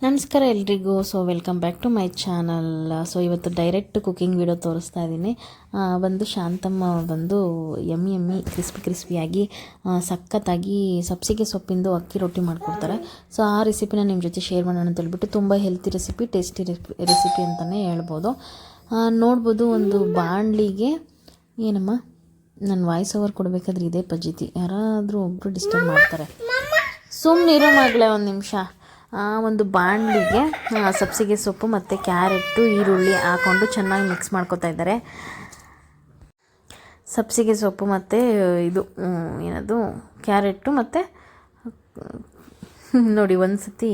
ನಮಸ್ಕಾರ ಎಲ್ರಿಗೂ. Welcome back to my channel. ಇವತ್ತು ಡೈರೆಕ್ಟ್ ಕುಕಿಂಗ್ ವಿಡಿಯೋ ತೋರಿಸ್ತಾ ಇದ್ದೀನಿ. ಶಾಂತಮ್ಮ ಎಮ್ಮಿ ಕ್ರಿಸ್ಪಿಯಾಗಿ ಸಖತ್ತಾಗಿ ಸಬ್ಸಿಗೆ ಸೊಪ್ಪಿಂದು ಅಕ್ಕಿ ರೊಟ್ಟಿ ಮಾಡಿಕೊಡ್ತಾರೆ. ಆ ರೆಸಿಪಿನ ನಿಮ್ಮ ಜೊತೆ ಶೇರ್ ಮಾಡೋಣ ಅಂತ ಹೇಳ್ಬಿಟ್ಟು, ತುಂಬ ಹೆಲ್ತಿ ರೆಸಿಪಿ, ಟೇಸ್ಟಿ ರೆಸಿಪಿ ಅಂತಲೇ ಹೇಳ್ಬೋದು. ನೋಡ್ಬೋದು, ಒಂದು ಬಾಣಲಿಗೆ ಏನಮ್ಮ ನನ್ನ ವಾಯ್ಸ್ ಓವರ್ ಕೊಡಬೇಕಾದ್ರೆ ಇದೇ ಪದ್ಧತಿ, ಯಾರಾದರೂ ಒಬ್ಬರು ಡಿಸ್ಟರ್ಬ್ ಮಾಡ್ತಾರೆ. ಸುಮ್ಮನಿರೋ ಮಗಳೇ ಒಂದು ನಿಮಿಷ. ಒಂದು ಬಾಣಲಿಗೆ ಸಬ್ಸಿಗೆ ಸೊಪ್ಪು ಮತ್ತು ಕ್ಯಾರೆಟು, ಈರುಳ್ಳಿ ಹಾಕ್ಕೊಂಡು ಚೆನ್ನಾಗಿ ಮಿಕ್ಸ್ ಮಾಡ್ಕೊತಾ ಇದ್ದಾರೆ. ಸಬ್ಸಿಗೆ ಸೊಪ್ಪು ಮತ್ತು ಏನದು ಕ್ಯಾರೆಟು ಮತ್ತು ನೋಡಿ, ಒಂದು ಸತಿ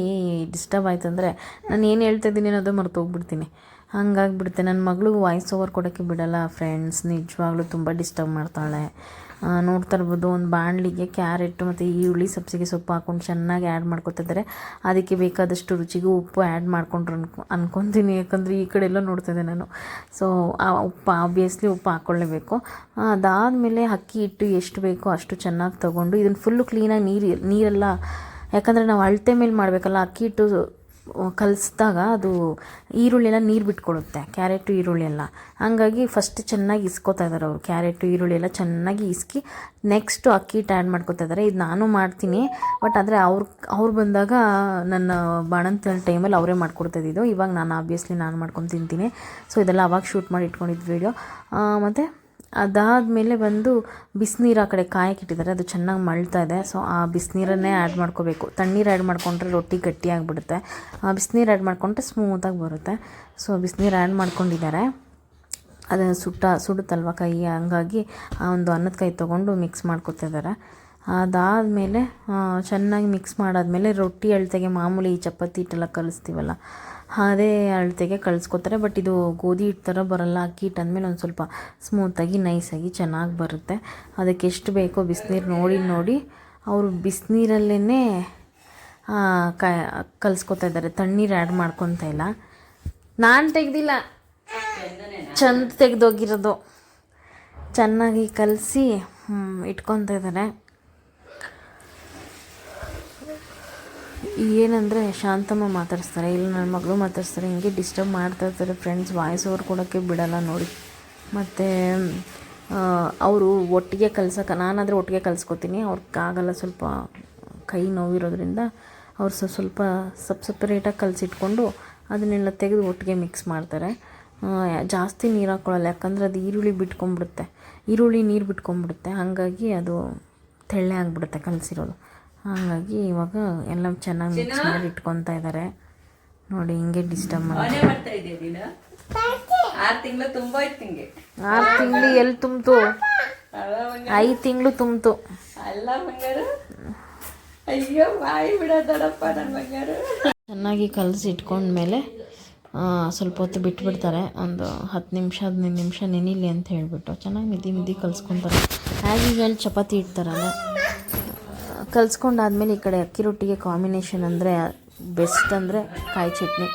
ಡಿಸ್ಟರ್ಬ್ ಆಯ್ತು ಅಂದರೆ ನಾನು ಏನು ಹೇಳ್ತಾ ಇದ್ದೀನಿ ಅನ್ನೋದು ಮರ್ತೋಗ್ಬಿಡ್ತೀನಿ. ಹಂಗಾಗಿಬಿಡುತ್ತೆ. ನನ್ನ ಮಗಳು ವಾಯ್ಸ್ ಓವರ್ ಕೊಡೋಕ್ಕೆ ಬಿಡಲ್ಲ ಫ್ರೆಂಡ್ಸ್, ನಿಜವಾಗ್ಲೂ ತುಂಬ ಡಿಸ್ಟರ್ಬ್ ಮಾಡ್ತಾಳೆ. ನೋಡ್ತಾ ಇರ್ಬೋದು, ಒಂದು ಬಾಣಲಿಗೆ ಕ್ಯಾರೆಟು ಮತ್ತು ಈರುಳ್ಳಿ, ಸಬ್ಸಿಗೆ ಸೊಪ್ಪು ಹಾಕ್ಕೊಂಡು ಚೆನ್ನಾಗಿ ಆ್ಯಡ್ ಮಾಡ್ಕೊತಿದ್ದಾರೆ. ಅದಕ್ಕೆ ಬೇಕಾದಷ್ಟು ರುಚಿಗೂ ಉಪ್ಪು ಆ್ಯಡ್ ಮಾಡ್ಕೊಂಡ್ರು ಅನ್ಕೊತೀನಿ, ಯಾಕಂದರೆ ಈ ಕಡೆ ಎಲ್ಲ ನೋಡ್ತಾಯಿದ್ದೆ ನಾನು. ಆ ಉಪ್ಪು ಆಬ್ವಿಯಸ್ಲಿ ಉಪ್ಪು ಹಾಕ್ಕೊಳ್ಳೇಬೇಕು. ಅದಾದಮೇಲೆ ಅಕ್ಕಿ ಹಿಟ್ಟು ಎಷ್ಟು ಬೇಕೋ ಅಷ್ಟು ಚೆನ್ನಾಗಿ ತೊಗೊಂಡು ಇದನ್ನು ಫುಲ್ಲು ಕ್ಲೀನಾಗಿ ನೀರೆಲ್ಲ, ಯಾಕಂದರೆ ನಾವು ಅಳತೆ ಮೇಲೆ ಮಾಡಬೇಕಲ್ಲ. ಅಕ್ಕಿ ಹಿಟ್ಟು ಕಲಿಸಿದಾಗ ಅದು ಈರುಳ್ಳಿ ಎಲ್ಲ ನೀರು ಬಿಟ್ಕೊಳುತ್ತೆ, ಕ್ಯಾರೆಟು ಈರುಳ್ಳಿ ಎಲ್ಲ. ಹಂಗಾಗಿ ಫಸ್ಟ್ ಚೆನ್ನಾಗಿ ಇಸ್ಕೊತಾ ಇದ್ದಾರೆ ಅವರು. ಕ್ಯಾರೆಟು ಈರುಳ್ಳಿ ಎಲ್ಲ ಚೆನ್ನಾಗಿ ಇಸ್ಕಿ ನೆಕ್ಸ್ಟು ಅಕ್ಕಿ ಹಿಟ್ಟು ಆ್ಯಡ್ ಮಾಡ್ಕೊತಾ ಇದ್ದಾರೆ. ಇದು ನಾನು ಮಾಡ್ತೀನಿ, ಬಟ್ ಆದರೆ ಅವ್ರು ಬಂದಾಗ ನನ್ನ ಬಾಣಂತಿನ ಟೈಮಲ್ಲಿ ಅವರೇ ಮಾಡ್ಕೊಡ್ತಾಯಿದ್ದು. ಇವಾಗ ನಾನು ಆಬ್ವಿಯಸ್ಲಿ ಮಾಡ್ಕೊಂಡು ತಿಂತೀನಿ. ಇದೆಲ್ಲ ಅವಾಗ ಶೂಟ್ ಮಾಡಿ ಇಟ್ಕೊಂಡಿದ್ದು ವೀಡಿಯೋ. ಮತ್ತು ಅದಾದಮೇಲೆ ಬಿಸಿನೀರು ಆ ಕಡೆ ಕಾಯಕ್ಕಿಟ್ಟಿದ್ದಾರೆ, ಅದು ಚೆನ್ನಾಗಿ ಮಳ್ತಾ ಇದೆ. ಆ ಬಿಸಿನೀರನ್ನೇ ಆ್ಯಡ್ ಮಾಡ್ಕೋಬೇಕು. ತಣ್ಣೀರು ಆ್ಯಡ್ ಮಾಡಿಕೊಂಡ್ರೆ ರೊಟ್ಟಿ ಗಟ್ಟಿಯಾಗಿಬಿಡುತ್ತೆ. ಬಿಸಿನೀರು ಆ್ಯಡ್ ಮಾಡಿಕೊಂಡ್ರೆ ಸ್ಮೂತಾಗಿ ಬರುತ್ತೆ. ಬಿಸಿನೀರು ಆ್ಯಡ್ ಮಾಡ್ಕೊಂಡಿದ್ದಾರೆ. ಅದನ್ನು ಸುಡುತ್ತಲ್ವ ಕೈ, ಹಂಗಾಗಿ ಒಂದು ಅನ್ನದ ಕೈ ತೊಗೊಂಡು ಮಿಕ್ಸ್ ಮಾಡ್ಕೊತಿದ್ದಾರೆ. ಅದಾದಮೇಲೆ ಚೆನ್ನಾಗಿ ಮಿಕ್ಸ್ ಮಾಡಾದಮೇಲೆ ರೊಟ್ಟಿ ಅಳತೆಗೆ ಮಾಮೂಲಿ ಚಪಾತಿ ಹಿಟ್ಟೆಲ್ಲ ಕಲಿಸ್ತೀವಲ್ಲ, ಅದೇ ಅಳತೆಗೆ ಕಳಿಸ್ಕೊತಾರೆ. ಬಟ್ ಇದು ಗೋಧಿ ಹಿಟ್ಟು ಥರ ಬರೋಲ್ಲ. ಅಕ್ಕಿ ಹಿಟ್ಟು ಅಂದಮೇಲೆ ಒಂದು ಸ್ವಲ್ಪ ಸ್ಮೂತಾಗಿ ನೈಸಾಗಿ ಚೆನ್ನಾಗಿ ಬರುತ್ತೆ. ಅದಕ್ಕೆ ಎಷ್ಟು ಬೇಕೋ ಬಿಸಿನೀರು ನೋಡಿ ಅವರು ಬಿಸಿನೀರಲ್ಲೇ ಕಲಿಸ್ಕೊತಾ ಇದ್ದಾರೆ. ತಣ್ಣೀರು ಆ್ಯಡ್ ಮಾಡ್ಕೊತಾ ಇಲ್ಲ. ನಾನು ತೆಗ್ದಿಲ್ಲ, ಚಂದ ತೆಗೆದೋಗಿರೋದು. ಚೆನ್ನಾಗಿ ಕಲಸಿ ಇಟ್ಕೊತಾ ಇದ್ದಾರೆ. ಏನಂದರೆ ಶಾಂತಮ್ಮ ಮಾತಾಡಿಸ್ತಾರೆ, ಇಲ್ಲ ನನ್ನ ಮಗಳು ಮಾತಾಡಿಸ್ತಾರೆ, ಹಿಂಗೆ ಡಿಸ್ಟರ್ಬ್ ಮಾಡ್ತಾ ಇರ್ತಾರೆ ಫ್ರೆಂಡ್ಸ್. ವಾಯ್ಸ್ ಓವರ್ ಕೊಡೋಕ್ಕೆ ಬಿಡಲ್ಲ ನೋಡಿ. ಮತ್ತು ಅವರು ಒಟ್ಟಿಗೆ ಕಲ್ಸೋಕೆ, ನಾನಾದರೆ ಒಟ್ಟಿಗೆ ಕಲಿಸ್ಕೊತೀನಿ, ಅವ್ರಿಗಾಗಲ್ಲ, ಸ್ವಲ್ಪ ಕೈ ನೋವಿರೋದ್ರಿಂದ ಅವ್ರು ಸ್ವಲ್ಪ ಸಪ್ರೇಟಾಗಿ ಕಲಸಿಟ್ಕೊಂಡು ಅದನ್ನೆಲ್ಲ ತೆಗೆದು ಒಟ್ಟಿಗೆ ಮಿಕ್ಸ್ ಮಾಡ್ತಾರೆ. ಜಾಸ್ತಿ ನೀರು ಹಾಕ್ಕೊಳ್ಳಲ್ಲ, ಯಾಕಂದರೆ ಅದು ಈರುಳ್ಳಿ ನೀರು ಬಿಟ್ಕೊಂಡ್ಬಿಡುತ್ತೆ. ಹಾಗಾಗಿ ಅದು ತೆಳ್ಳೆ ಆಗಿಬಿಡುತ್ತೆ ಕಲಸಿರೋದು. ಹಾಗಾಗಿ ಇವಾಗ ಎಲ್ಲ ಚೆನ್ನಾಗಿ ಮಿಕ್ಸ್ ಮಾಡಿ ಇಟ್ಕೊತಾ ಇದ್ದಾರೆ ನೋಡಿ. ಹಿಂಗೆ ಡಿಸ್ಟರ್ಬ್ ಮಾಡಿ 6 ತಿಂಗಳು ತುಂಬಾಯ್ತು. 6 ತಿಂಗಳು ಎಲ್ಲಿ ತುಂಬಿತು? 5 ತಿಂಗಳು ತುಂಬಿತು. ಅಲ್ಲ ಬಂಗಾರು, ಅಯ್ಯೋ ಬಾಯಿ ಬಿಡೋದಡಪ್ಪ ನನ್ನ ಬಂಗಾರು. ಚೆನ್ನಾಗಿ ಕಲಸಿ ಇಟ್ಕೊಂಡ್ಮೇಲೆ ಸ್ವಲ್ಪ ಹೊತ್ತು ಬಿಟ್ಬಿಡ್ತಾರೆ. ಒಂದು 10 ನಿಮಿಷ 15 ನಿಮಿಷ ನೆನಿಲಿ ಅಂತ ಹೇಳಿಬಿಟ್ಟು ಚೆನ್ನಾಗಿ ಮಿದಿ ಕಲಿಸ್ಕೊತಾರೆ. ಆ್ಯಸ್ ಯೂಶುವಲ್ ಚಪಾತಿ ಇಡ್ತಾರಲ್ಲ, ಕಲಿಸ್ಕೊಂಡಾದ್ಮೇಲೆ ಈ ಕಡೆ ಅಕ್ಕಿ ರೊಟ್ಟಿಗೆ ಕಾಂಬಿನೇಷನ್ ಅಂದರೆ ಬೆಸ್ಟ್ ಅಂದರೆ ಕಾಯಿ ಚಟ್ನಿ.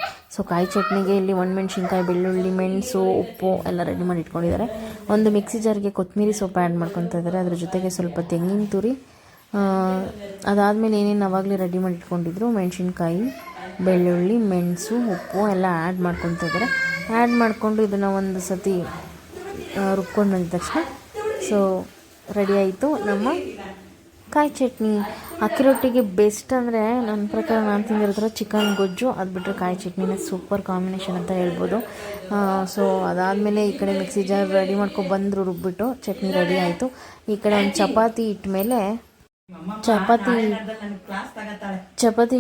ಕಾಯಿ ಚಟ್ನಿಗೆ ಇಲ್ಲಿ ಒಣಮೆಣ್ಸಿನ್ಕಾಯಿ, ಬೆಳ್ಳುಳ್ಳಿ, ಮೆಣಸು, ಉಪ್ಪು ಎಲ್ಲ ರೆಡಿ ಮಾಡಿ ಇಟ್ಕೊಂಡಿದ್ದಾರೆ. ಒಂದು ಮಿಕ್ಸಿ ಜಾರ್ಗೆ ಕೊತ್ತಂಬರಿ ಸೊಪ್ಪು ಆ್ಯಡ್ ಮಾಡ್ಕೊತಾ ಇದ್ದಾರೆ. ಅದ್ರ ಜೊತೆಗೆ ಸ್ವಲ್ಪ ತೆಂಗಿನ ತುರಿ, ಅದಾದಮೇಲೆ ಏನೇನು ಆವಾಗಲೇ ರೆಡಿ ಮಾಡಿ ಇಟ್ಕೊಂಡಿದ್ರು, ಮೆಣಸಿನ್ಕಾಯಿ, ಬೆಳ್ಳುಳ್ಳಿ, ಮೆಣಸು, ಉಪ್ಪು ಎಲ್ಲ ಆ್ಯಡ್ ಮಾಡ್ಕೊತಾ ಇದ್ದಾರೆ. ಆ್ಯಡ್ ಮಾಡಿಕೊಂಡು ಇದನ್ನು ಒಂದು ಸತಿ ರುಬ್ಕೊಂಡು ಬಂದ ತಕ್ಷಣ ರೆಡಿ ಆಯಿತು ನಮ್ಮ ಕಾಯಿ ಚಟ್ನಿ. ಅಕ್ಕಿ ರೊಟ್ಟಿಗೆ ಬೆಸ್ಟ್ ಅಂದರೆ ನನ್ನ ಪ್ರಕಾರ ನಾನು ತಿಂದಿರೋ ಚಿಕನ್ ಗೊಜ್ಜು, ಅದು ಬಿಟ್ಟರೆ ಕಾಯಿ ಚಟ್ನಿನೇ ಸೂಪರ್ ಕಾಂಬಿನೇಷನ್ ಅಂತ ಹೇಳ್ಬೋದು. ಅದಾದಮೇಲೆ ಈ ಕಡೆ ಮಿಕ್ಸಿ ಜಾರ್ ರೆಡಿ ಬಂದರು, ರುಬ್ಬಿಟ್ಟು ಚಟ್ನಿ ರೆಡಿ ಆಯಿತು. ಈ ಕಡೆ ಒಂದು ಚಪಾತಿ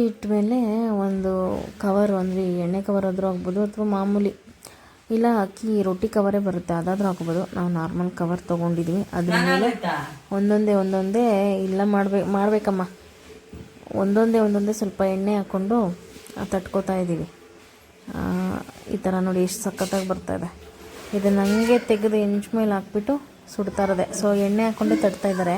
ಇಟ್ಟ ಮೇಲೆ ಒಂದು ಕವರ್, ಅಂದರೆ ಎಣ್ಣೆ ಕವರ್ ಆದರೂ ಆಗ್ಬೋದು, ಅಥವಾ ಮಾಮೂಲಿ ಇಲ್ಲ ಅಕ್ಕಿ ರೊಟ್ಟಿ ಕವರೇ ಬರುತ್ತೆ, ಅದಾದರೂ ಹಾಕೋಬೋದು. ನಾವು ನಾರ್ಮಲ್ ಕವರ್ ತೊಗೊಂಡಿದ್ವಿ. ಅದ್ರ ಮೇಲೆ ಒಂದೊಂದೇ ಇಲ್ಲ ಮಾಡಬೇಕಮ್ಮ, ಒಂದೊಂದೇ ಸ್ವಲ್ಪ ಎಣ್ಣೆ ಹಾಕ್ಕೊಂಡು ತಟ್ಕೋತಾ ಇದ್ದೀವಿ. ಈ ಥರ ನೋಡಿ ಎಷ್ಟು ಸಖತ್ತಾಗಿ ಬರ್ತಾಯಿದೆ. ಇದನ್ನು ಹಂಗೆ ತೆಗೆದು ಹೆಂಚು ಮೇಲೆ ಹಾಕ್ಬಿಟ್ಟು ಸುಡ್ತಾ ಇರೋದೆ. ಎಣ್ಣೆ ಹಾಕ್ಕೊಂಡೆ ತಟ್ತಾ ಇದ್ದಾರೆ.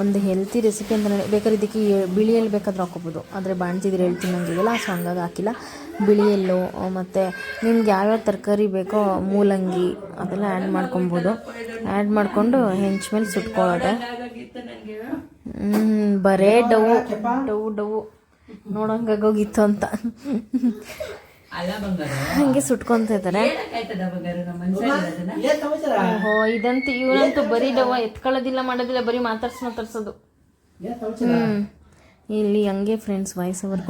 ಒಂದು ಹೆಲ್ತಿ ರೆಸಿಪಿ ಅಂತ ಬೇಕಾದ್ರೆ ಇದಕ್ಕೆ ಬಿಳಿ ಎಳ್ಳು ಬೇಕಾದರೂ ಹಾಕೋಬೋದು, ಆದರೆ ಬಾಣ್ತಿದ್ರೆ ಹೇಳ್ತೀನಿ ನಂಗಿದೆಯಲ್ಲ, ಹಂಗಾಗಿ ಹಾಕಿಲ್ಲ. ಬಿಳಿ ಎಳ್ಳು ಮತ್ತು ನಿಮ್ಗೆ ಯಾವ್ಯಾವ ತರಕಾರಿ ಬೇಕೋ, ಮೂಲಂಗಿ ಅದೆಲ್ಲ ಆ್ಯಡ್ ಮಾಡ್ಕೊಬೋದು. ಆ್ಯಡ್ ಮಾಡಿಕೊಂಡು ಹೆಂಚು ಮೇಲೆ ಸುಟ್ಕೊಳ್ಳೋದೆ. ಬರೇ ಡವು ನೋಡೋಂಗಾಗೋಗಿತ್ತು ಅಂತ ಅಲ್ಲ ಬಂಗಾರ ಹಂಗೆ ಸುಟ್ಕೊತ ಇದ್ದಾರೆ. ಆಯ್ತದ ಬಂಗಾರ ನಮ್ಮ ಮನ್ಸಲ್ಲಿ ಓಹೋ ಇದಂತೂ ಇವನಂತೂ ಬರೀ ಡವ ಎತ್ಕೊಳ್ಳೋದಿಲ್ಲ ಮಾಡೋದಿಲ್ಲ, ಬರೀ ಮಾತಾಡ್ಸೋದು. ಇಲ್ಲಿ ಹಂಗೆ ಫ್ರೆಂಡ್ಸ್ ವಾಯ್ಸ್ ಓವರ್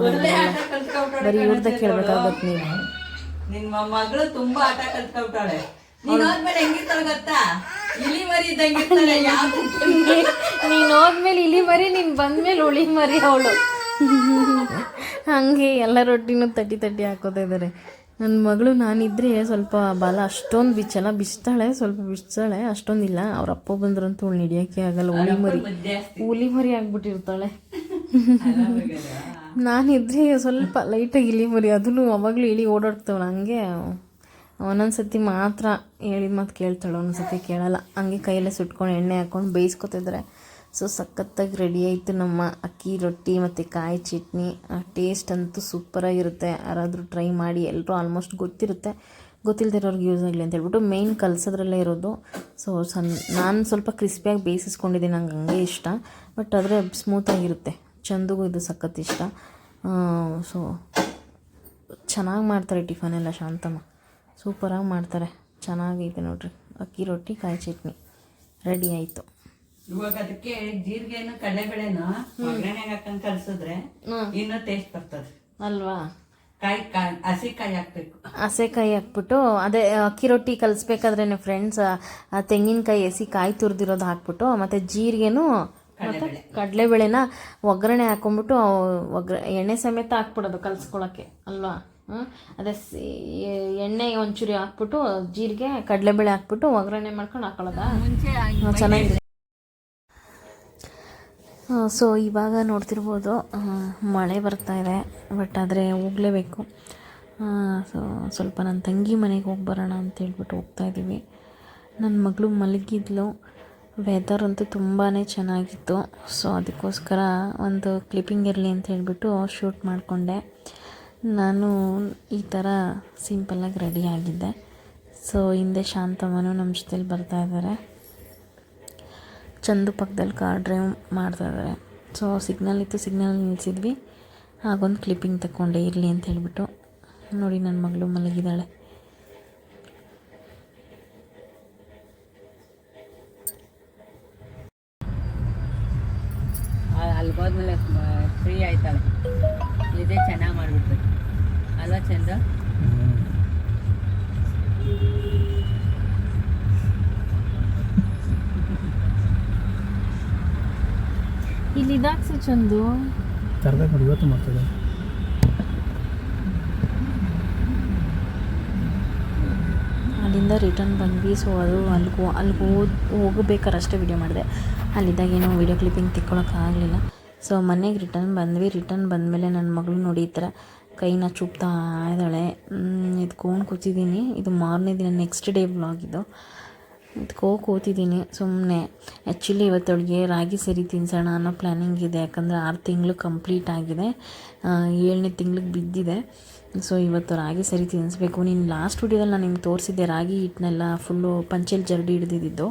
ಬರೀ ಇವ್ರದ್ದೇ ಕೇಳ್ಬೇಕಾಗತ್ತೆ ನೀವು. ನಿನ್ ಮಗಳು ತುಂಬಾ ಆಟ ಕಲ್ತ್ಕೊಳ್ತಾಳೆ. ನೀನ್ ಹೋದ್ಮೇಲೆ ಹೆಂಗಿರ್ತಾಳೆ ಗೊತ್ತಾ, ಇಲಿ ಮರಿ ಇದ್ದಂಗಿರ್ತಾಳೆ. ನೀನ್ ಹೋದ್ಮೇಲೆ ಇಲಿ ಮರಿ, ನೀನ್ ಬಂದ್ಮೇಲೆ ಉಳಿ ಮರಿ ಅವಳು. ಹಂಗೆ ಎಲ್ಲ ರೊಟ್ಟಿನೂ ತಟ್ಟಿ ಹಾಕೋತಾ ಇದ್ದಾರೆ. ನನ್ನ ಮಗಳು ನಾನಿದ್ರೆ ಸ್ವಲ್ಪ ಬಾಲ ಅಷ್ಟೊಂದು ಬಿಚ್ತಾಳೆ, ಅಷ್ಟೊಂದಿಲ್ಲ. ಅವ್ರ ಅಪ್ಪ ಬಂದ್ರಂತೂ ಅವಳು ಹಿಡಿಯೋಕ್ಕೆ ಆಗಲ್ಲ, ಹುಲಿ ಮರಿ ಆಗ್ಬಿಟ್ಟಿರ್ತಾಳೆ. ನಾನಿದ್ರೆ ಸ್ವಲ್ಪ ಲೈಟಾಗಿ ಇಲಿ ಮರಿ, ಅದನ್ನು ಅವಾಗಲೂ ಇಲಿ ಓಡಾಡ್ತಾವಳ. ಹಂಗೆ ಒಂದೊಂದ್ಸತಿ ಮಾತ್ರ ಹೇಳಿ ಮಾತು ಕೇಳ್ತಾಳೆ, ಒಂದೊಂದ್ಸತಿ ಕೇಳಲ್ಲ. ಹಂಗೆ ಕೈಯಲ್ಲೇ ಸುಟ್ಕೊಂಡು ಎಣ್ಣೆ ಹಾಕ್ಕೊಂಡು ಬೇಯಿಸ್ಕೊತಿದ್ರೆ. ಸೊ ಸಖತ್ತಾಗಿ ರೆಡಿ ಆಯಿತು ನಮ್ಮ ಅಕ್ಕಿ ರೊಟ್ಟಿ ಮತ್ತು ಕಾಯಿ ಚಟ್ನಿ. ಟೇಸ್ಟ್ ಅಂತೂ ಸೂಪರಾಗಿರುತ್ತೆ. ಯಾರಾದರೂ ಟ್ರೈ ಮಾಡಿ, ಎಲ್ಲರೂ ಆಲ್ಮೋಸ್ಟ್ ಗೊತ್ತಿರುತ್ತೆ, ಗೊತ್ತಿಲ್ಲದಿರೋರ್ಗೆ ಯೂಸ್ ಆಗಲಿ ಅಂತ ಹೇಳ್ಬಿಟ್ಟು ಮೇಯ್ನ್ ಕಲಸೋದ್ರಲ್ಲೇ ಇರೋದು. ಸೊ ನಾನು ಸ್ವಲ್ಪ ಕ್ರಿಸ್ಪಿಯಾಗಿ ಬೇಯಿಸಿಸ್ಕೊಂಡಿದ್ದೀನಿ, ನಂಗೆ ಹಂಗೆ ಇಷ್ಟ. ಬಟ್ ಆದರೆ ಸ್ಮೂತಾಗಿರುತ್ತೆ, ಚಂದಗೂ ಇದು ಸಖತ್ ಇಷ್ಟ. ಸೊ ಚೆನ್ನಾಗಿ ಮಾಡ್ತಾರೆ ಟಿಫನ್ ಎಲ್ಲ ಶಾಂತಮ್ಮ, ಸೂಪರಾಗಿ ಮಾಡ್ತಾರೆ, ಚೆನ್ನಾಗೈತೆ ನೋಡ್ರಿ. ಅಕ್ಕಿ ರೊಟ್ಟಿ ಕಾಯಿ ಚಟ್ನಿ ರೆಡಿ ಆಯಿತು. ಇವಾಗ ಅದಕ್ಕೆ ಜೀರಿಗೆನು ಕಡಲೆಬೇಳೆನು ಒಗ್ಗರಣೆಗೆ ಹಾಕೊಂಡು ಕಲಸಿದ್ರೆ ಇನ್ನೂ ಟೇಸ್ಟ್ ಬರ್ತದೆ ಅಲ್ವಾ. ಹಸಿಕಾಯಿ ಹಾಕ್ಬೇಕು, ಹಸೆಕಾಯಿ ಹಾಕ್ಬಿಟ್ಟು ಅದೇ ಅಕ್ಕಿ ರೊಟ್ಟಿ ಕಲಿಸ್ಬೇಕಾದ್ರೆ ಫ್ರೆಂಡ್ಸ್ ತೆಂಗಿನಕಾಯಿ ಎಸಿ ಕಾಯಿ ತುರಿದಿರೋದು ಹಾಕ್ಬಿಟ್ಟು ಮತ್ತು ಜೀರಿಗೆನೂ ಮತ್ತು ಕಡಲೆಬೇಳೆನ ಒಗ್ಗರಣೆ ಹಾಕ್ಕೊಂಬಿಟ್ಟು ಎಣ್ಣೆ ಸಮೇತ ಹಾಕ್ಬಿಡೋದು ಕಲಿಸ್ಕೊಳಕ್ಕೆ ಅಲ್ವಾ. ಅದೇ ಎಣ್ಣೆ ಒಂಚೂರಿ ಹಾಕ್ಬಿಟ್ಟು ಜೀರಿಗೆ ಕಡಲೆಬೇಳೆ ಹಾಕ್ಬಿಟ್ಟು ಒಗ್ಗರಣೆ ಮಾಡ್ಕೊಂಡು ಹಾಕೊಳ್ಳೋದಾ, ಚೆನ್ನಾಗಿದೆ. ಸೊ ಇವಾಗ ನೋಡ್ತಿರ್ಬೋದು ಮಳೆ ಬರ್ತಾಯಿದೆ, ಬಟ್ ಆದರೆ ಹೋಗಲೇಬೇಕು. ಸೊ ಸ್ವಲ್ಪ ನನ್ನ ತಂಗಿ ಮನೆಗೆ ಹೋಗಿ ಬರೋಣ ಅಂತೇಳ್ಬಿಟ್ಟು ಹೋಗ್ತಾಯಿದ್ದೀವಿ. ನನ್ನ ಮಗಳು ಮಲಗಿದ್ಲು, ವೆದರ್ ಅಂತೂ ತುಂಬಾ ಚೆನ್ನಾಗಿತ್ತು. ಸೊ ಅದಕ್ಕೋಸ್ಕರ ಒಂದು ಕ್ಲಿಪ್ಪಿಂಗ್ ಇರಲಿ ಅಂತ ಹೇಳ್ಬಿಟ್ಟು ಶೂಟ್ ಮಾಡಿಕೊಂಡೆ. ನಾನು ಈ ಥರ ಸಿಂಪಲ್ಲಾಗಿ ರೆಡಿ ಆಗಿದ್ದೆ. ಸೊ ಹಿಂದೆ ಶಾಂತಮ್ಮನೂ ನಮ್ಮ ಜೊತೆಲಿ ಬರ್ತಾಯಿದ್ದಾರೆ, ಚಂದು ಪಕ್ಕದಲ್ಲಿ ಕಾರ್ ಡ್ರೈವ್ ಮಾಡ್ತಾಯಿದ್ದಾರೆ. ಸೊ ಸಿಗ್ನಲ್ ಇತ್ತು, ಸಿಗ್ನಲ್ ನಿಲ್ಲಿಸಿದ್ವಿ, ಆಗೊಂದು ಕ್ಲಿಪ್ಪಿಂಗ್ ತಗೊಂಡೆ ಇರಲಿ ಅಂತ ಹೇಳ್ಬಿಟ್ಟು. ನೋಡಿ ನನ್ನ ಮಗಳು ಮಲಗಿದ್ದಾಳೆ. ಅಲ್ಲಿ ಹೋದ್ಮೇಲೆ ಫ್ರೀ ಆಯ್ತಾಳೆ, ಇದೇ ಚೆನ್ನಾಗಿ ಮಾಡಿಬಿಟ್ರಿ ಅಲ್ವಾ ಚಂದ. ಇಲ್ಲಿ ಇದಾಕ್ಸು ಚಂದು ತರಬೇಕು ನೋಡಿ, ಇವತ್ತು ಮಾಡ್ತದೆ. ಅಲ್ಲಿಂದ ರಿಟರ್ನ್ ಬಂದ್ವಿ. ಸೊ ಅದು ಅಲ್ಲಿಗೆ ಹೋಗಬೇಕಾದ್ರೆ ಅಷ್ಟೇ ವಿಡಿಯೋ ಮಾಡಿದೆ, ಅಲ್ಲಿದ್ದಾಗ ಏನೋ ವೀಡಿಯೋ ಕ್ಲಿಪ್ಪಿಂಗ್ ತಿಕ್ಕೊಳಕ್ಕಾಗಲಿಲ್ಲ. ಸೊ ಮನೆಗೆ ರಿಟರ್ನ್ ಬಂದ್ವಿ. ರಿಟರ್ನ್ ಬಂದಮೇಲೆ ನನ್ನ ಮಗಳು ನೋಡಿ ಈ ಥರ ಕೈನ ಚುಪ್ತಾ ಇದ್ದಾಳೆ. ಎತ್ಕೊಂಡು ಕೂತಿದ್ದೀನಿ. ಇದು ಮಾರನೇ ದಿನ, ನೆಕ್ಸ್ಟ್ ಡೇ ವ್ಲಾಗ್ ಇದು. ಕೂತಿದ್ದೀನಿ ಸುಮ್ಮನೆ. ಆ್ಯಕ್ಚುಲಿ ಇವತ್ತೊಳಗೆ ರಾಗಿ ಸರಿ ತಿನ್ಸೋಣ ಅನ್ನೋ ಪ್ಲ್ಯಾನಿಂಗ್ ಇದೆ, ಯಾಕಂದರೆ 6 ತಿಂಗಳು ಕಂಪ್ಲೀಟ್ ಆಗಿದೆ, 7ನೇ ತಿಂಗ್ಳಿಗೆ ಬಿದ್ದಿದೆ. ಸೊ ಇವತ್ತು ರಾಗಿ ಸರಿ ತಿನ್ನಿಸ್ಬೇಕು. ನೀನು ಲಾಸ್ಟ್ ವಿಡಿಯೋದಲ್ಲಿ ನಾನು ನಿಮ್ಗೆ ತೋರಿಸಿದ್ದೆ ರಾಗಿ ಹಿಟ್ಟನ್ನೆಲ್ಲ ಫುಲ್ಲು ಪಂಚೆಲ್ ಜರಡಿ ಹಿಡ್ದಿದ್ದು.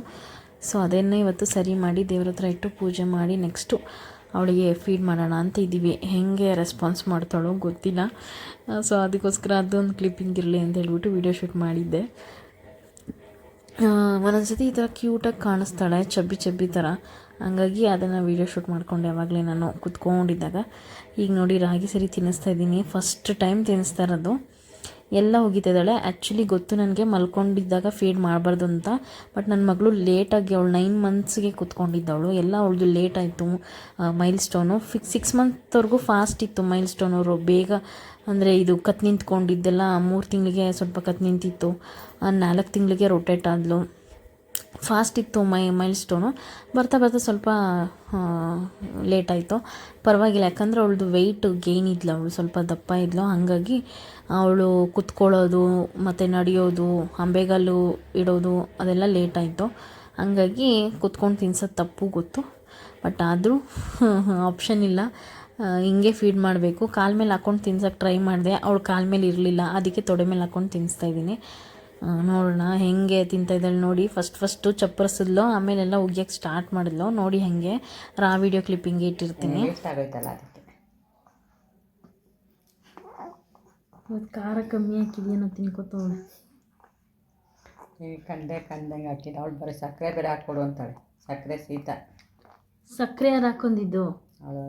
ಸೊ ಅದನ್ನೇ ಇವತ್ತು ಸರಿ ಮಾಡಿ ದೇವ್ರ ಹತ್ರ ಇಟ್ಟು ಪೂಜೆ ಮಾಡಿ ನೆಕ್ಸ್ಟು ಅವಳಿಗೆ ಫೀಡ್ ಮಾಡೋಣ ಅಂತ ಇದ್ದೀವಿ. ಹೇಗೆ ರೆಸ್ಪಾನ್ಸ್ ಮಾಡ್ತಾಳೋ ಗೊತ್ತಿಲ್ಲ. ಸೊ ಅದಕ್ಕೋಸ್ಕರ ಅದೊಂದು ಕ್ಲಿಪ್ಪಿಂಗ್ ಇರಲಿ ಅಂತ ಹೇಳ್ಬಿಟ್ಟು ವೀಡಿಯೋ ಶೂಟ್ ಮಾಡಿದ್ದೆ. ಒಂದೊಂದ್ಸತಿ ಈ ಥರ ಕ್ಯೂಟಾಗಿ ಕಾಣಿಸ್ತಾಳೆ, ಚಬ್ಬಿ ಥರ. ಹಂಗಾಗಿ ಅದನ್ನು ವೀಡಿಯೋ ಶೂಟ್ ಮಾಡ್ಕೊಂಡೆ ಯಾವಾಗಲೇ ನಾನು ಕೂತ್ಕೊಂಡಿದ್ದಾಗ. ಈಗ ನೋಡಿ ರಾಗಿ ಸರಿ ತಿನ್ನಿಸ್ತಾ ಇದ್ದೀನಿ, ಫಸ್ಟ್ ಟೈಮ್ ತಿನ್ನಿಸ್ತಾ ಇರೋದು. ಎಲ್ಲ ಹೋಗಿದ್ದಾಳೆ. ಆ್ಯಕ್ಚುಲಿ ಗೊತ್ತು ನನಗೆ ಮಲ್ಕೊಂಡಿದ್ದಾಗ ಫೀಡ್ ಮಾಡಬಾರ್ದು ಅಂತ, ಬಟ್ ನನ್ನ ಮಗಳು ಲೇಟಾಗಿ ಅವಳು 9 ಮಂತ್ಸ್ಗೆ ಕೂತ್ಕೊಂಡಿದ್ದವಳು. ಎಲ್ಲ ಅವಳದು ಲೇಟ್ ಆಯಿತು ಮೈಲ್ ಸ್ಟೋನು. 6 ಮಂತ್ವರೆಗೂ ಫಾಸ್ಟ್ ಇತ್ತು ಮೈಲ್ ಸ್ಟೋನ್. ಅವರು ಬೇಗ ಅಂದರೆ ಇದು ಕತ್ತು ನಿಂತ್ಕೊಂಡಿದ್ದೆಲ್ಲ 3 ತಿಂಗಳಿಗೆ ಸ್ವಲ್ಪ ಕತ್ತು ನಿಂತಿತ್ತು, 4 ತಿಂಗಳಿಗೆ ರೊಟೇಟ್ ಆದಳು. ಫಾಸ್ಟ್ ಇತ್ತು ಮೈಲ್ ಸ್ಟೋನು. ಬರ್ತಾ ಸ್ವಲ್ಪ ಲೇಟ್ ಆಯಿತು. ಪರವಾಗಿಲ್ಲ, ಯಾಕಂದರೆ ಅವಳದು ವೆಯ್ಟ್ ಗೇನ್ ಇದ್ಲು, ಅವಳು ಸ್ವಲ್ಪ ದಪ್ಪ ಇದ್ಲು. ಹಾಗಾಗಿ ಅವಳು ಕುತ್ಕೊಳ್ಳೋದು ಮತ್ತು ನಡೆಯೋದು, ಅಂಬೆಗಾಲು ಇಡೋದು ಅದೆಲ್ಲ ಲೇಟ್ ಆಯಿತು. ಹಾಗಾಗಿ ಕುತ್ಕೊಂಡು ತಿನ್ಸೋದು ತಪ್ಪು ಗೊತ್ತು, ಬಟ್ ಆದರೂ ಆಪ್ಷನ್ ಇಲ್ಲ, ಹಿಂಗೆ ಫೀಡ್ ಮಾಡಬೇಕು. ಕಾಲ ಮೇಲೆ ಹಾಕ್ಕೊಂಡು ತಿನ್ಸೋಕ್ಕೆ ಟ್ರೈ ಮಾಡಿದೆ, ಅವಳು ಕಾಲ ಮೇಲೆ ಇರಲಿಲ್ಲ, ಅದಕ್ಕೆ ತೊಡೆ ಮೇಲೆ ಹಾಕ್ಕೊಂಡು ತಿನ್ನಿಸ್ತಾಯಿದ್ದೀನಿ. ನೋಡೋಣ ಹೆಂಗೆ ತಿಂತಾಯಿದ್ದಾಳೆ ನೋಡಿ. ಫಸ್ಟು ಚಪ್ಪರಿಸಿದ್ಲು, ಆಮೇಲೆಲ್ಲ ಉಗಿಯೋಕ್ಕೆ ಸ್ಟಾರ್ಟ್ ಮಾಡಿದ್ಲು ನೋಡಿ. ಹಾಗೆ ರಾ ವಿಡಿಯೋ ಕ್ಲಿಪ್ಪಿಂಗ್ ಇಟ್ಟಿರ್ತೀನಿ. ಇವತ್ತು ಖಾರ ಕಮ್ಮಿ ಹಾಕಿದ್ಯೇನೋ ತಿನ್ಕೋತವಳೆ. ಈ ಕಂಡಂಗೆ ಹಾಕಿದ್ದು ಅವಳು ಬರೀ ಸಕ್ಕರೆ ಬೇರೆ ಹಾಕ್ಕೊಡು ಅಂತಾಳೆ. ಸಕ್ಕರೆ ಶೀತ. ಸಕ್ಕರೆ ಯಾರು ಹಾಕೊಂಡಿದ್ದು? ಅವಳು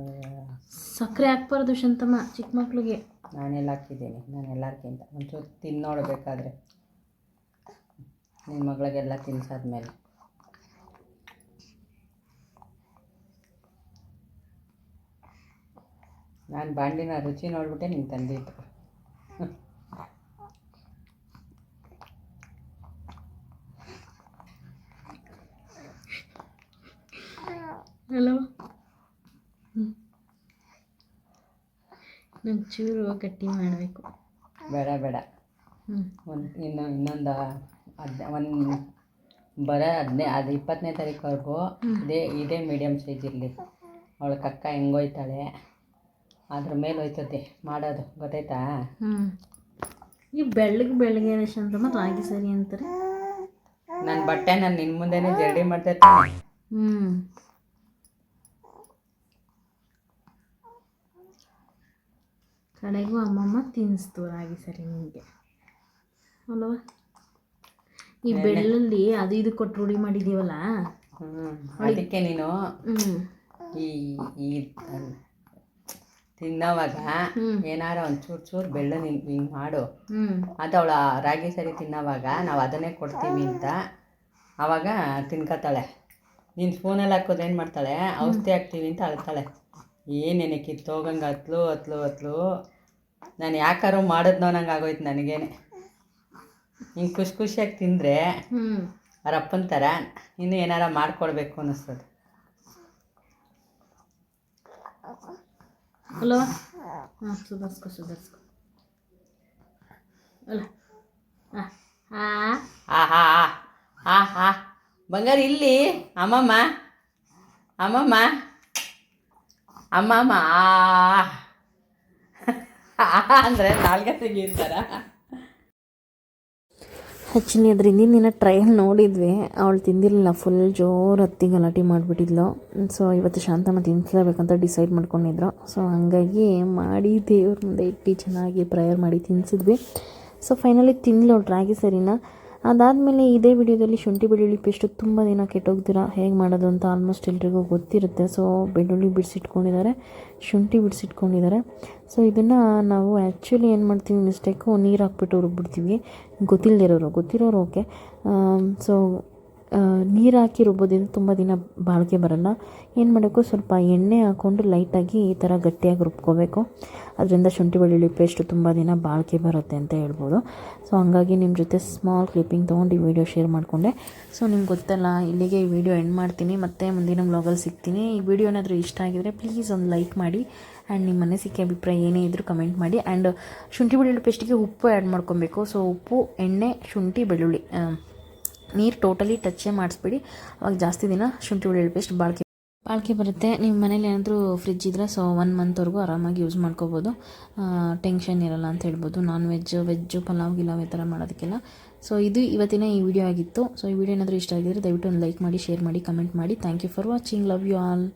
ಸಕ್ಕರೆ ಹಾಕ್ಬಾರ್ದು ಶಾಂತಮ್ಮ ಚಿಕ್ಕ ಮಕ್ಳಿಗೆ. ನಾನೆಲ್ಲ ಹಾಕಿದ್ದೀನಿ, ನಾನು ಎಲ್ಲರಿಗಿಂತ ಒಂಚೂರು ತಿನ್ನೋಡ್ಬೇಕಾದ್ರೆ ನಿನ್ನ ಮಗಳಿಗೆಲ್ಲ ತಿನ್ಸಾದ್ಮೇಲೆ. ನಾನು ಬಾಂಡಿನ ರುಚಿ ನೋಡ್ಬಿಟ್ಟೆ ನಿಂಗೆ ತಂದಿದ್ದು. ಹಲೋ. ಒಂಚೂರು ಗಟ್ಟಿ ಮಾಡಬೇಕು. ಬೇಡ ಇನ್ನೊಂದು ಬರೋ 20ನೇ ತಾರೀಕುವರೆಗೂ ಇದೇ ಮೀಡಿಯಮ್ ಸೈಜ್ ಇರಲಿ. ಅವಳ ಕಕ್ಕ ಹೆಂಗೋಯ್ತಾಳೆ ಅದ್ರ ಮೇಲೆ ಹೋಯ್ತದೆ ಮಾಡೋದು, ಗೊತ್ತಾಯ್ತಾ? ಈ ಬೆಳ್ಳಗೆ ಶಾಂತಮ್ಮ ರಾಗಿ ಸರಿ ಅಂತಾರೆ. ನನ್ನ ಬಟ್ಟೆ ನಾನು ನಿನ್ನ ಮುಂದೆನೇ ಜರ್ಡಿ ಮಾಡ್ತಾಯಿರ್ತೀನಿ. ಕಡೆಗೂ ಅಮ್ಮಮ್ಮ ತಿನ್ನಿಸ್ತು ರಾಗಿ ಸರಿ ನಿಮಗೆ ಅಲ್ವಾ? ಈ ಬೆಳ್ಳಲ್ಲಿ ಅದು ಇದು ಕೊಟ್ಟು ರೂಢಿ ಮಾಡಿದ್ದೀವಲ್ಲ, ಅದಕ್ಕೆ ನೀನು ಈ ತಿನ್ನೋವಾಗ ಏನಾರ ಒಂದು ಚೂರು ಬೆಳ್ಳ ಹಿಂಗೆ ಮಾಡು. ಅದು ಅವಳ ರಾಗಿ ಸರಿ ತಿನ್ನೋವಾಗ ನಾವು ಅದನ್ನೇ ಕೊಡ್ತೀವಿ ಅಂತ ಆವಾಗ ತಿನ್ಕೋತಾಳೆ. ನೀನು ಸ್ಪೂನಲ್ಲಿ ಹಾಕೋದು ಏನು ಮಾಡ್ತಾಳೆ, ಔಷಧಿ ಹಾಕ್ತೀವಿ ಅಂತ ಅಳ್ತಾಳೆ. ಏನೇನೆ ಕಿತ್ತೋಗಂಗೆ ಹತ್ಲು ನಾನು ಯಾಕಾರು ಮಾಡಿದ್ನೋ ನಂಗೆ ಆಗೋಯ್ತು ನನಗೇನೆ. ಹಿಂಗೆ ಖುಷಿಯಾಗಿ ತಿಂದರೆ ಅವ್ರ ಅಪ್ಪನ ಥರ ಇನ್ನೂ ಏನಾರ ಮಾಡಿಕೊಡ್ಬೇಕು ಅನ್ನಿಸ್ತದೆ. ಅಲ್ವಾ? ಹಾಂ, ಸುಧಾರಿಸ್ಕೊ ಅಲ್ಲ. ಆಹಾ ಬಂಗಾರ ಇಲ್ಲಿ ಅಮ್ಮಮ್ಮ ಅಂದರೆ ನಾಲ್ಗೆ ತೆಗೀತಾರ. ಆ್ಯಕ್ಚುಲಿ ಅದ್ರ ಹಿಂದಿನ ದಿನ ಟ್ರಯಲ್ ನೋಡಿದ್ವಿ, ಅವಳು ತಿಂದಿರಲಿಲ್ಲ, ಫುಲ್ ಜೋರು ಹತ್ತಿ ಗಲಾಟೆ ಮಾಡಿಬಿಟ್ಟಿದ್ಲು. ಸೊ ಇವತ್ತು ಶಾಂತಮ್ಮ ತಿನ್ನಿಸ್ಲೇಬೇಕಂತ ಡಿಸೈಡ್ ಮಾಡ್ಕೊಂಡಿದ್ರು. ಸೊ ಹಾಗಾಗಿ ಮಾಡಿ ದೇವ್ರ ಮುಂದೆ ಇಟ್ಟು ಚೆನ್ನಾಗಿ ಪ್ರೇಯರ್ ಮಾಡಿ ತಿನ್ನಿಸಿದ್ವಿ. ಸೊ ಫೈನಲಿ ತಿಂದ್ಲು ರಾಗಿ ಸರಿನಾ. ಅದಾದಮೇಲೆ ಇದೇ ವಿಡಿಯೋದಲ್ಲಿ ಶುಂಠಿ ಬೆಳ್ಳುಳ್ಳಿ ಪೇಸ್ಟು ತುಂಬ ದಿನ ಕೆಟ್ಟೋಗ್ತೀರಾ ಹೇಗೆ ಮಾಡೋದು ಅಂತ ಆಲ್ಮೋಸ್ಟ್ ಎಲ್ರಿಗೂ ಗೊತ್ತಿರುತ್ತೆ. ಸೊ ಬೆಳ್ಳುಳ್ಳಿ ಬಿಡಿಸಿಟ್ಕೊಂಡಿದ್ದಾರೆ, ಶುಂಠಿ ಬಿಡಿಸಿಟ್ಕೊಂಡಿದ್ದಾರೆ. ಸೊ ಇದನ್ನು ನಾವು ಆ್ಯಕ್ಚುಲಿ ಏನು ಮಾಡ್ತೀವಿ ಮಿಸ್ಟೇಕು, ನೀರು ಹಾಕ್ಬಿಟ್ಟು ರುಬ್ಬಿಡ್ತೀವಿ. ಗೊತ್ತಿರೋರು ಓಕೆ. ಸೊ ನೀರು ಹಾಕಿ ರುಬ್ಬೋದ್ರಿಂದ ತುಂಬ ದಿನ ಬಾಳಿಕೆ ಬರೋಲ್ಲ. ಏನು ಮಾಡಬೇಕು, ಸ್ವಲ್ಪ ಎಣ್ಣೆ ಹಾಕ್ಕೊಂಡು ಲೈಟಾಗಿ ಈ ಥರ ಗಟ್ಟಿಯಾಗಿ ರುಬ್ಕೋಬೇಕು. ಅದರಿಂದ ಶುಂಠಿ ಬೆಳ್ಳುಳ್ಳಿ ಪೇಸ್ಟು ತುಂಬ ದಿನ ಬಾಳಿಕೆ ಬರುತ್ತೆ ಅಂತ ಹೇಳ್ಬೋದು. ಸೊ ಹಂಗಾಗಿ ನಿಮ್ಮ ಜೊತೆ ಸ್ಮಾಲ್ ಕ್ಲಿಪ್ಪಿಂಗ್ ತೊಗೊಂಡು ಈ ವಿಡಿಯೋ ಶೇರ್ ಮಾಡಿಕೊಂಡೆ. ಸೊ ನಿಮ್ಗೆ ಗೊತ್ತಲ್ಲ, ಇಲ್ಲಿಗೆ ಈ ವಿಡಿಯೋ ಎಂಡ್ ಮಾಡ್ತೀನಿ. ಮತ್ತೆ ಮುಂದಿನ ವ್ಲಾಗಲ್ಲಿ ಸಿಗ್ತೀನಿ. ಈ ವಿಡಿಯೋ ಏನಾದರೂ ಇಷ್ಟ ಆಗಿದರೆ ಪ್ಲೀಸ್ ಒಂದು ಲೈಕ್ ಮಾಡಿ. ಆ್ಯಂಡ್ ನಿಮ್ಮ ಅನಿಸಿಕೆ ಅಭಿಪ್ರಾಯ ಏನೇ ಇದ್ದರೂ ಕಮೆಂಟ್ ಮಾಡಿ. ಆ್ಯಂಡ್ ಶುಂಠಿ ಬೆಳ್ಳುಳ್ಳಿ ಪೇಸ್ಟಿಗೆ ಉಪ್ಪು ಆ್ಯಡ್ ಮಾಡ್ಕೊಬೇಕು. ಸೊ ಉಪ್ಪು, ಎಣ್ಣೆ, ಶುಂಠಿ ಬೆಳ್ಳುಳ್ಳಿ, ನೀರು ಟೋಟಲಿ ಟಚ್ಚೇ ಮಾಡಿಸ್ಬಿಡಿ. ಅವಾಗ ಜಾಸ್ತಿ ದಿನ ಶುಂಠಿ ಬೆಳ್ಳುಳ್ಳಿ ಪೇಸ್ಟ್ ಬಾಳಿಕೆ ಬರುತ್ತೆ. ನಿಮ್ಮ ಮನೇಲಿ ಏನಾದರೂ ಫ್ರಿಜ್ ಇದ್ದರೆ ಸೊ 1 ಮಂತ್ವರೆಗೂ ಆರಾಮಾಗಿ ಯೂಸ್ ಮಾಡ್ಕೋಬೋದು. ಟೆನ್ಷನ್ ಇರಲ್ಲ ಅಂತ ಹೇಳ್ಬೋದು. ವೆಜ್ಜು ಪಲಾವ್ ಗಿಲಾವ್ ಈ ಥರ ಮಾಡೋದಕ್ಕೆಲ್ಲ. ಸೊ ಇದು ಇವತ್ತಿನ ಈ ವಿಡಿಯೋ ಆಗಿತ್ತು. ಸೊ ಈ ವಿಡಿಯೋ ಏನಾದರೂ ಇಷ್ಟ ಆಗಿದ್ರೆ ದಯವಿಟ್ಟು ಒಂದು ಲೈಕ್ ಮಾಡಿ, ಶೇರ್ ಮಾಡಿ, ಕಮೆಂಟ್ ಮಾಡಿ. Thank you for watching. Love you all.